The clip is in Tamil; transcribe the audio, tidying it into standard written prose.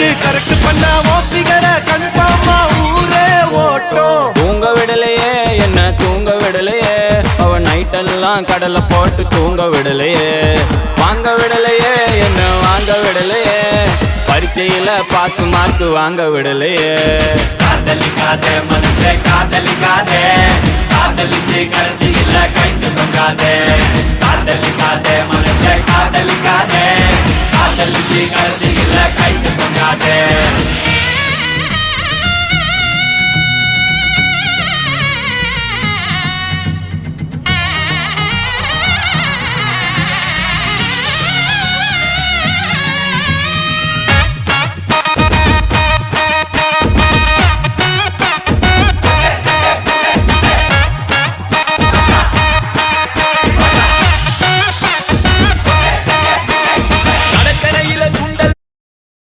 வச்சு கரெக்ட் பண்ண ஓப்பிக்கிற கன்ஃபார்மா ஊரே ஓட்டும். தூங்க விடலையே என்ன தூங்க விடலையே, அவ நைட்டெல்லாம் கடலை போட்டு தூங்க விடலையே. வாங்க விடலையே என்ன வாங்க விடலையே, பரீட்சையில பாஸ் மார்க் வாங்க விடலையே. காதலிக்காதே மனசே காதலிக்காதே, காதலிச்சு கடைசியில கைத்து தொங்காதே. காதலிக்காதே மனசே காதலிக்காதே, காதலிச்சு கடைசி